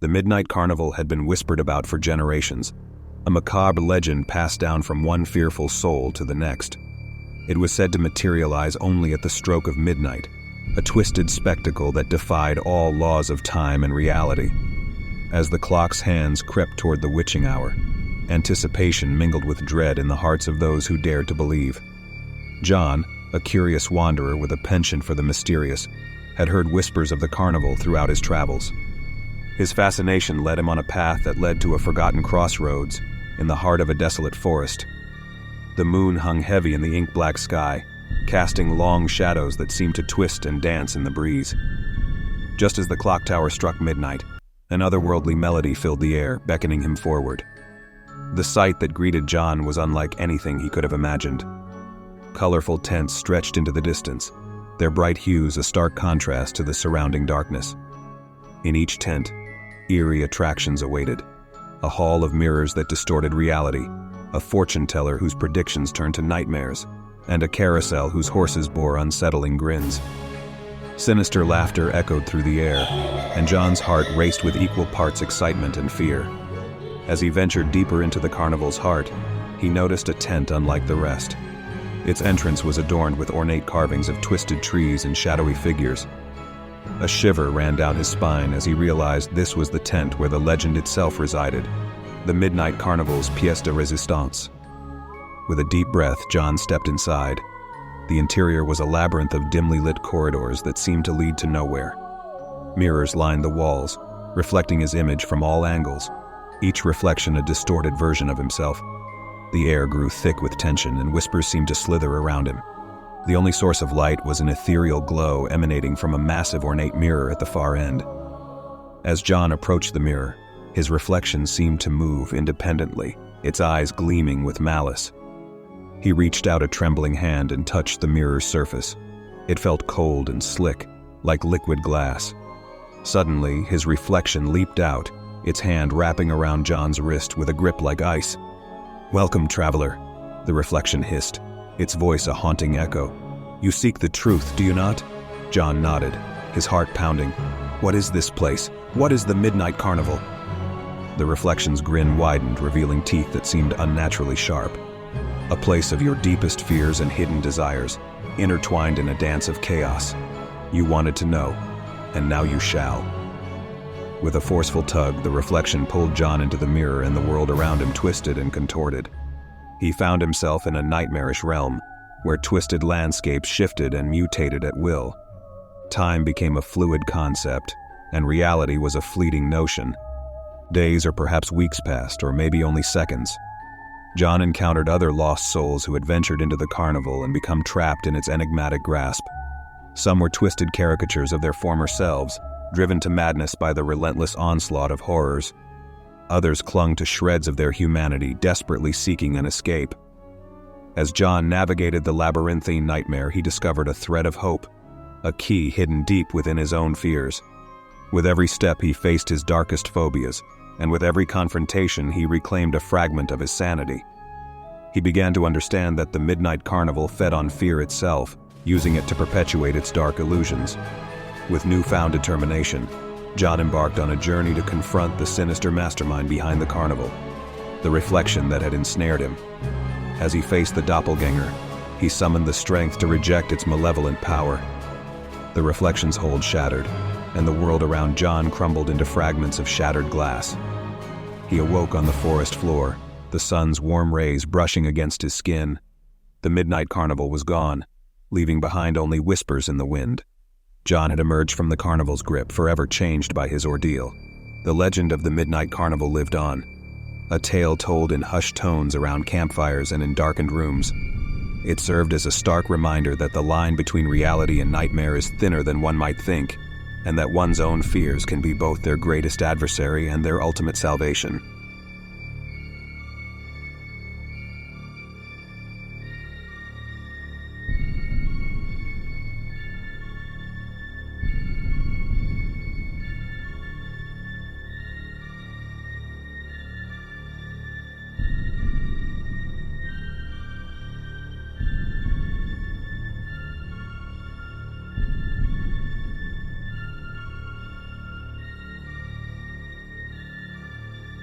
The Midnight Carnival had been whispered about for generations, a macabre legend passed down from one fearful soul to the next. It was said to materialize only at the stroke of midnight, a twisted spectacle that defied all laws of time and reality. As the clock's hands crept toward the witching hour, anticipation mingled with dread in the hearts of those who dared to believe. John, a curious wanderer with a penchant for the mysterious, had heard whispers of the carnival throughout his travels. His fascination led him on a path that led to a forgotten crossroads in the heart of a desolate forest. The moon hung heavy in the ink-black sky, casting long shadows that seemed to twist and dance in the breeze. Just as the clock tower struck midnight, an otherworldly melody filled the air, beckoning him forward. The sight that greeted John was unlike anything he could have imagined. Colorful tents stretched into the distance, their bright hues a stark contrast to the surrounding darkness. In each tent, eerie attractions awaited. A hall of mirrors that distorted reality, a fortune teller whose predictions turned to nightmares, and a carousel whose horses bore unsettling grins. Sinister laughter echoed through the air, and John's heart raced with equal parts excitement and fear. As he ventured deeper into the carnival's heart, he noticed a tent unlike the rest. Its entrance was adorned with ornate carvings of twisted trees and shadowy figures. A shiver ran down his spine as he realized this was the tent where the legend itself resided, the Midnight Carnival's pièce de résistance. With a deep breath, John stepped inside. The interior was a labyrinth of dimly lit corridors that seemed to lead to nowhere. Mirrors lined the walls, reflecting his image from all angles, each reflection a distorted version of himself. The air grew thick with tension, and whispers seemed to slither around him. The only source of light was an ethereal glow emanating from a massive ornate mirror at the far end. As John approached the mirror, his reflection seemed to move independently, its eyes gleaming with malice. He reached out a trembling hand and touched the mirror's surface. It felt cold and slick, like liquid glass. Suddenly, his reflection leaped out, its hand wrapping around John's wrist with a grip like ice. "Welcome, traveler," the reflection hissed, its voice a haunting echo. "You seek the truth, do you not?" John nodded, his heart pounding. "What is this place? What is the Midnight Carnival?" The reflection's grin widened, revealing teeth that seemed unnaturally sharp. "A place of your deepest fears and hidden desires, intertwined in a dance of chaos. You wanted to know, and now you shall." With a forceful tug, the reflection pulled John into the mirror, and the world around him twisted and contorted. He found himself in a nightmarish realm, where twisted landscapes shifted and mutated at will. Time became a fluid concept, and reality was a fleeting notion. Days or perhaps weeks passed, or maybe only seconds. John encountered other lost souls who had ventured into the carnival and become trapped in its enigmatic grasp. Some were twisted caricatures of their former selves, driven to madness by the relentless onslaught of horrors. Others clung to shreds of their humanity, desperately seeking an escape. As John navigated the labyrinthine nightmare, he discovered a thread of hope, a key hidden deep within his own fears. With every step, he faced his darkest phobias, and with every confrontation, he reclaimed a fragment of his sanity. He began to understand that the Midnight Carnival fed on fear itself, using it to perpetuate its dark illusions. With newfound determination, John embarked on a journey to confront the sinister mastermind behind the carnival, the reflection that had ensnared him. As he faced the doppelganger, he summoned the strength to reject its malevolent power. The reflection's hold shattered, and the world around John crumbled into fragments of shattered glass. He awoke on the forest floor, the sun's warm rays brushing against his skin. The Midnight Carnival was gone, leaving behind only whispers in the wind. John had emerged from the carnival's grip, forever changed by his ordeal. The legend of the Midnight Carnival lived on, a tale told in hushed tones around campfires and in darkened rooms. It served as a stark reminder that the line between reality and nightmare is thinner than one might think, and that one's own fears can be both their greatest adversary and their ultimate salvation.